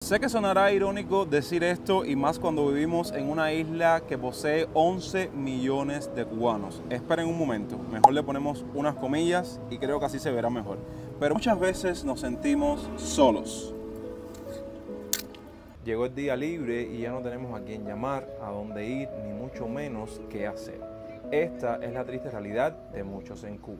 Sé que sonará irónico decir esto y más cuando vivimos en una isla que posee 11 millones de cubanos. Esperen un momento, mejor le ponemos unas comillas y creo que así se verá mejor. Pero muchas veces nos sentimos solos. Llegó el día libre y ya no tenemos a quién llamar, a dónde ir, ni mucho menos qué hacer. Esta es la triste realidad de muchos en Cuba.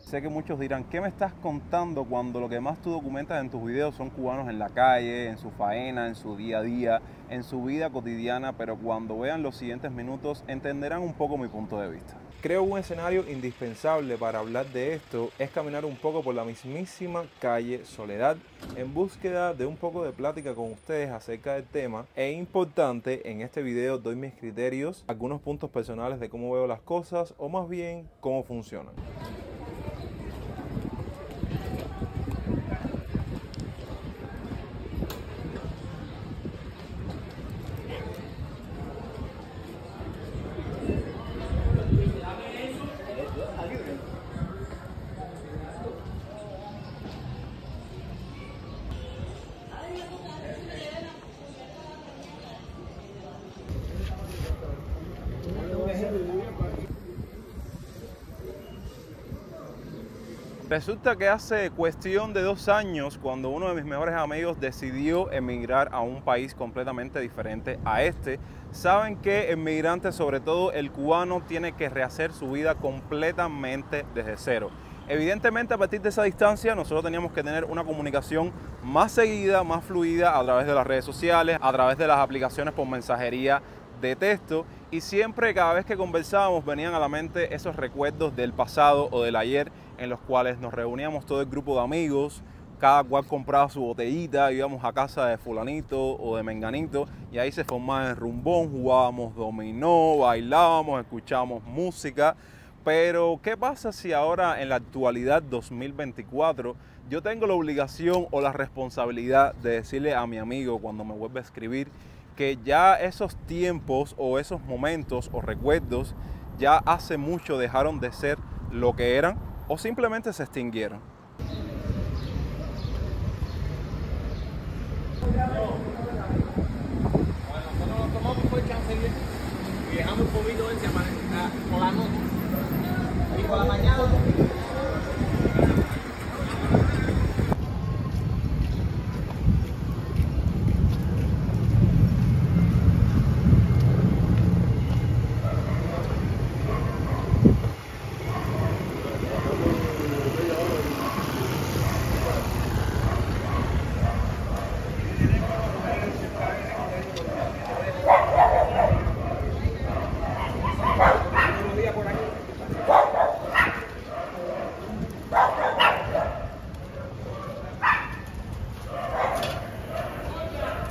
Sé que muchos dirán, ¿qué me estás contando cuando lo que más tú documentas en tus videos son cubanos en la calle, en su faena, en su día a día, en su vida cotidiana? Pero cuando vean los siguientes minutos entenderán un poco mi punto de vista. Creo un escenario indispensable para hablar de esto es caminar un poco por la mismísima calle Soledad en búsqueda de un poco de plática con ustedes acerca del tema. E importante, en este video doy mis criterios, algunos puntos personales de cómo veo las cosas o más bien cómo funcionan. Resulta que hace cuestión de 2 años, cuando uno de mis mejores amigos decidió emigrar a un país completamente diferente a este, saben que el migrante, sobre todo el cubano, tiene que rehacer su vida completamente desde cero. Evidentemente, a partir de esa distancia, nosotros teníamos que tener una comunicación más seguida, más fluida a través de las redes sociales, a través de las aplicaciones por mensajería de texto, y siempre, cada vez que conversábamos, venían a la mente esos recuerdos del pasado o del ayer, en los cuales nos reuníamos todo el grupo de amigos, cada cual compraba su botellita, íbamos a casa de fulanito o de menganito y ahí se formaba el rumbón, jugábamos dominó, bailábamos, escuchábamos música. Pero ¿qué pasa si ahora en la actualidad 2024 yo tengo la obligación o la responsabilidad de decirle a mi amigo cuando me vuelve a escribir que ya esos tiempos o esos momentos o recuerdos ya hace mucho dejaron de ser lo que eran o simplemente se extinguieron? Bueno, nosotros nos tomamos por chance y dejamos un poquito por la noche y por la mañana.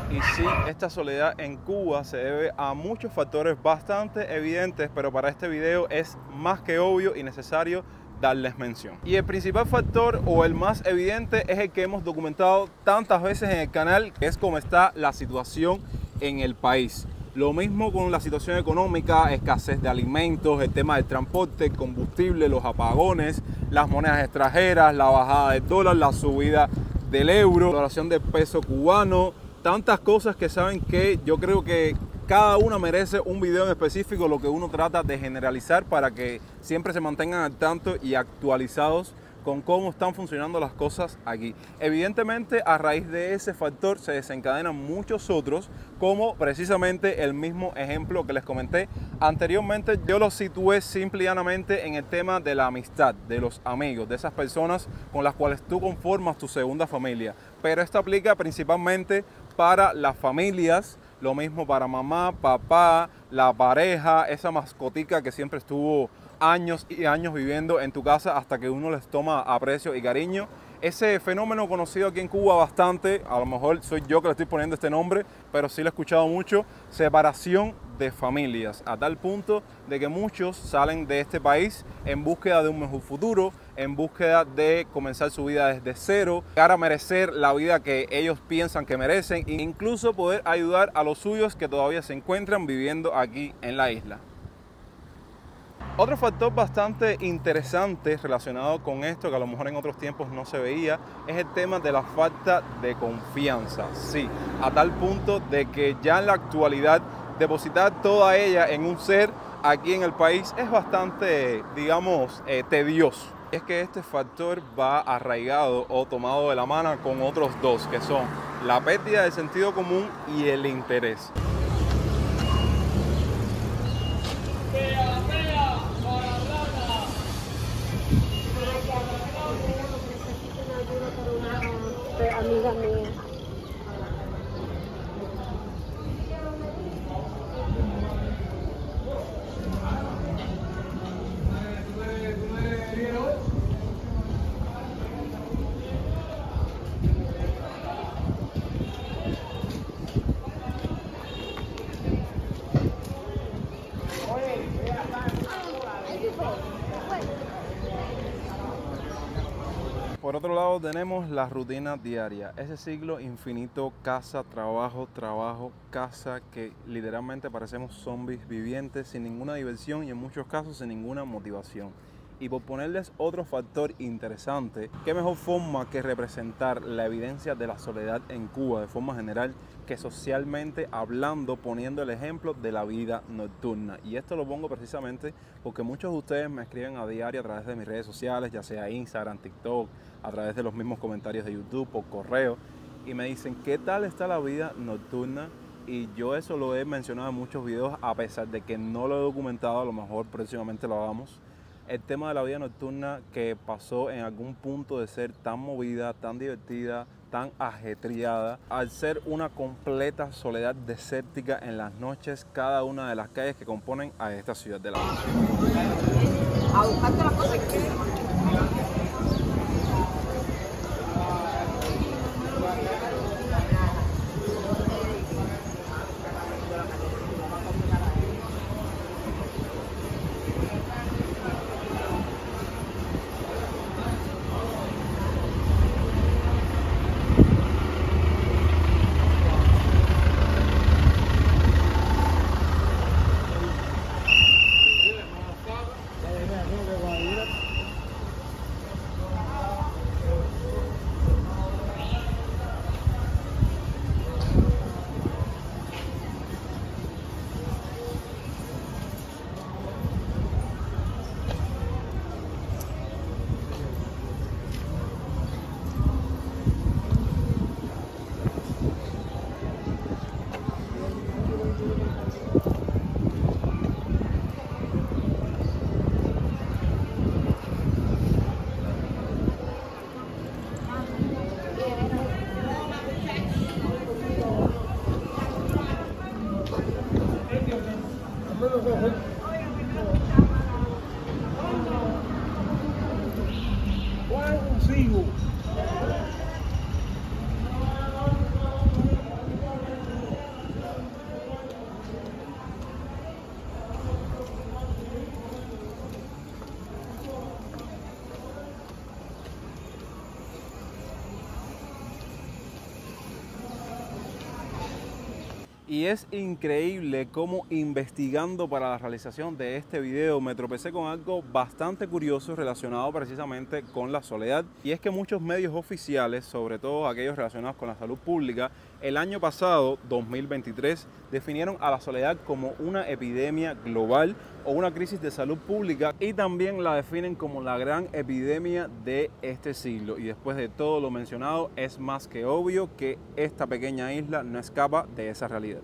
Y sí, esta soledad en Cuba se debe a muchos factores bastante evidentes, pero para este video es más que obvio y necesario darles mención. Y el principal factor o el más evidente es el que hemos documentado tantas veces en el canal, que es cómo está la situación en el país. Lo mismo con la situación económica, escasez de alimentos, el tema del transporte, el combustible, los apagones, las monedas extranjeras, la bajada del dólar, la subida del euro, la valoración del peso cubano. Tantas cosas que saben que yo creo que cada una merece un video en específico, lo que uno trata de generalizar para que siempre se mantengan al tanto y actualizados con cómo están funcionando las cosas aquí. Evidentemente, a raíz de ese factor se desencadenan muchos otros, como precisamente el mismo ejemplo que les comenté anteriormente. Yo lo situé simple y llanamente en el tema de la amistad, de los amigos, de esas personas con las cuales tú conformas tu segunda familia. Pero esto aplica principalmente para las familias, lo mismo para mamá, papá, la pareja, esa mascotica que siempre estuvo años y años viviendo en tu casa hasta que uno les toma aprecio y cariño. Ese fenómeno conocido aquí en Cuba bastante, a lo mejor soy yo que le estoy poniendo este nombre, pero sí lo he escuchado mucho, separación de familias, a tal punto de que muchos salen de este país en búsqueda de un mejor futuro, en búsqueda de comenzar su vida desde cero, llegar a merecer la vida que ellos piensan que merecen e incluso poder ayudar a los suyos que todavía se encuentran viviendo aquí en la isla. Otro factor bastante interesante relacionado con esto, que a lo mejor en otros tiempos no se veía, es el tema de la falta de confianza. Sí, a tal punto de que ya en la actualidad depositar toda ella en un ser aquí en el país es bastante, digamos, tedioso. Es que este factor va arraigado o tomado de la mano con otros dos, que son la pérdida del sentido común y el interés. Amiga mía. Por otro lado tenemos la rutina diaria, ese ciclo infinito, casa, trabajo, trabajo, casa, que literalmente parecemos zombies vivientes sin ninguna diversión y en muchos casos sin ninguna motivación. Y por ponerles otro factor interesante, qué mejor forma que representar la evidencia de la soledad en Cuba de forma general que socialmente hablando, poniendo el ejemplo de la vida nocturna. Y esto lo pongo precisamente porque muchos de ustedes me escriben a diario a través de mis redes sociales, ya sea Instagram, TikTok, a través de los mismos comentarios de YouTube, por correo, y me dicen ¿qué tal está la vida nocturna? Y yo eso lo he mencionado en muchos videos, a pesar de que no lo he documentado, a lo mejor próximamente lo hagamos. El tema de la vida nocturna que pasó en algún punto de ser tan movida, tan divertida, tan ajetreada, al ser una completa soledad desértica en las noches, cada una de las calles que componen a esta ciudad de La Habana. A buscarte las cosas que Y es increíble cómo investigando para la realización de este video me tropecé con algo bastante curioso relacionado precisamente con la soledad. Y es que muchos medios oficiales, sobre todo aquellos relacionados con la salud pública, el año pasado, 2023, definieron a la soledad como una epidemia global o una crisis de salud pública, y también la definen como la gran epidemia de este siglo. Y después de todo lo mencionado, es más que obvio que esta pequeña isla no escapa de esa realidad.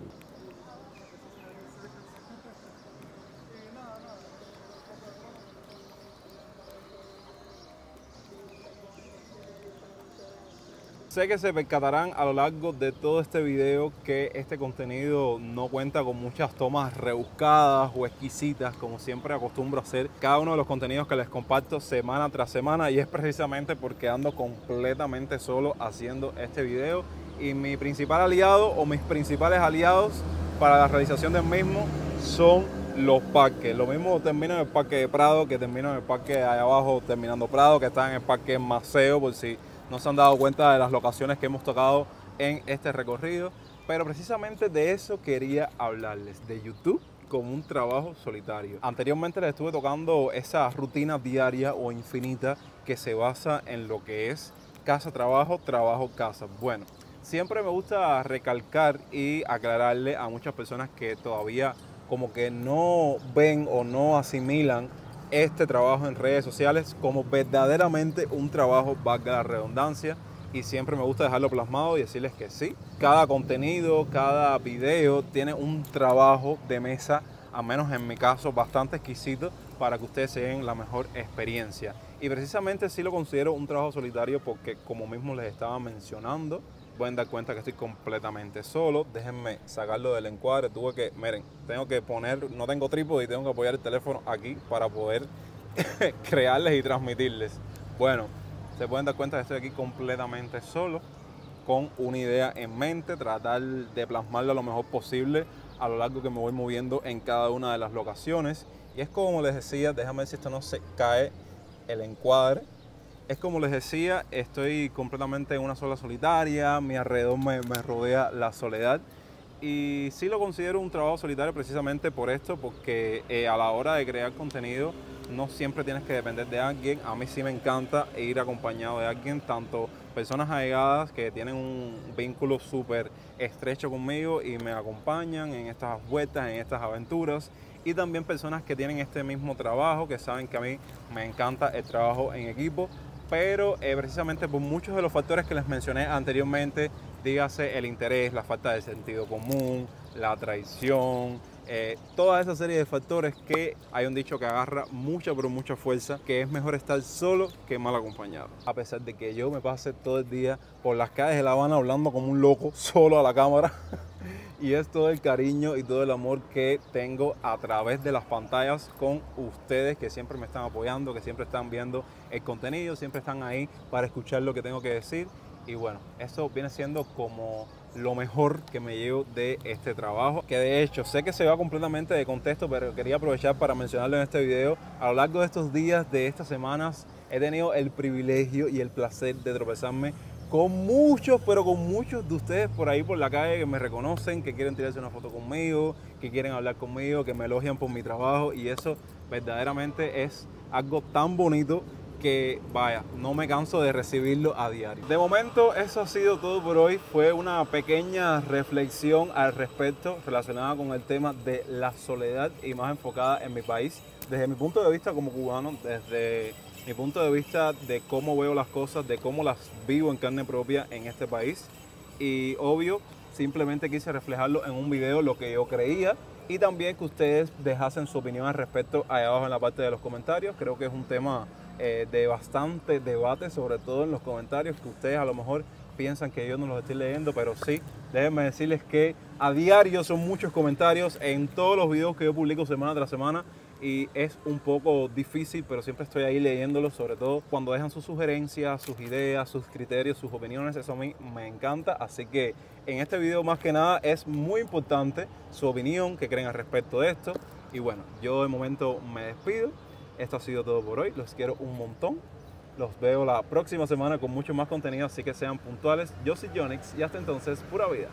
Sé que se percatarán a lo largo de todo este video que este contenido no cuenta con muchas tomas rebuscadas o exquisitas, como siempre acostumbro a hacer cada uno de los contenidos que les comparto semana tras semana, y es precisamente porque ando completamente solo haciendo este video, y mi principal aliado o mis principales aliados para la realización del mismo son los parques. Lo mismo termino en el Parque de Prado, que termino en el parque allá abajo terminando Prado, que está en el Parque Maceo, por si no se han dado cuenta de las locaciones que hemos tocado en este recorrido. Pero precisamente de eso quería hablarles, de YouTube como un trabajo solitario. Anteriormente les estuve tocando esa rutina diaria o infinita que se basa en lo que es casa-trabajo, trabajo-casa. Bueno, siempre me gusta recalcar y aclararle a muchas personas que todavía como que no ven o no asimilan este trabajo en redes sociales como verdaderamente un trabajo, valga la redundancia, y siempre me gusta dejarlo plasmado y decirles que sí, cada contenido, cada video tiene un trabajo de mesa, al menos en mi caso, bastante exquisito para que ustedes se den la mejor experiencia. Y precisamente sí lo considero un trabajo solitario porque, como mismo les estaba mencionando, pueden dar cuenta que estoy completamente solo. Déjenme sacarlo del encuadre. Tuve que, miren, tengo que poner, no tengo trípode y tengo que apoyar el teléfono aquí para poder crearles y transmitirles. Bueno, se pueden dar cuenta que estoy aquí completamente solo, con una idea en mente, tratar de plasmarla lo mejor posible a lo largo que me voy moviendo en cada una de las locaciones. Y es como les decía, déjame ver si esto no se cae el encuadre. Es como les decía, estoy completamente en una sola solitaria, mi alrededor me rodea la soledad. Y sí lo considero un trabajo solitario precisamente por esto, porque a la hora de crear contenido no siempre tienes que depender de alguien. A mí sí me encanta ir acompañado de alguien, tanto personas allegadas que tienen un vínculo súper estrecho conmigo y me acompañan en estas vueltas, en estas aventuras, y también personas que tienen este mismo trabajo, que saben que a mí me encanta el trabajo en equipo, pero precisamente por muchos de los factores que les mencioné anteriormente, dígase el interés, la falta de sentido común, la traición, toda esa serie de factores que hay un dicho que agarra mucha pero mucha fuerza, que es mejor estar solo que mal acompañado. A pesar de que yo me pase todo el día por las calles de La Habana hablando como un loco, solo a la cámara, y es todo el cariño y todo el amor que tengo a través de las pantallas con ustedes, que siempre me están apoyando, que siempre están viendo el contenido, siempre están ahí para escuchar lo que tengo que decir. Y bueno, eso viene siendo como lo mejor que me llevo de este trabajo, que de hecho sé que se va completamente de contexto, pero quería aprovechar para mencionarlo en este video. A lo largo de estos días, de estas semanas, he tenido el privilegio y el placer de tropezarme con muchos, pero con muchos de ustedes por ahí por la calle que me reconocen, que quieren tirarse una foto conmigo, que quieren hablar conmigo, que me elogian por mi trabajo, y eso verdaderamente es algo tan bonito que, vaya, no me canso de recibirlo a diario. De momento, eso ha sido todo por hoy. Fue una pequeña reflexión al respecto relacionada con el tema de la soledad y más enfocada en mi país. Desde mi punto de vista como cubano, desde mi punto de vista de cómo veo las cosas, de cómo las vivo en carne propia en este país. Y obvio, simplemente quise reflejarlo en un video, lo que yo creía, y también que ustedes dejasen su opinión al respecto ahí abajo en la parte de los comentarios. Creo que es un tema de bastante debate, sobre todo en los comentarios, que ustedes a lo mejor piensan que yo no los estoy leyendo, pero sí, déjenme decirles que a diario son muchos comentarios en todos los videos que yo publico semana tras semana, y es un poco difícil, pero siempre estoy ahí leyéndolos, sobre todo cuando dejan sus sugerencias, sus ideas, sus criterios, sus opiniones. Eso a mí me encanta, así que en este video más que nada es muy importante su opinión, que creen al respecto de esto. Y bueno, yo de momento me despido. Esto ha sido todo por hoy. Los quiero un montón. Los veo la próxima semana con mucho más contenido, así que sean puntuales. Yo soy Yonix y hasta entonces, pura vida.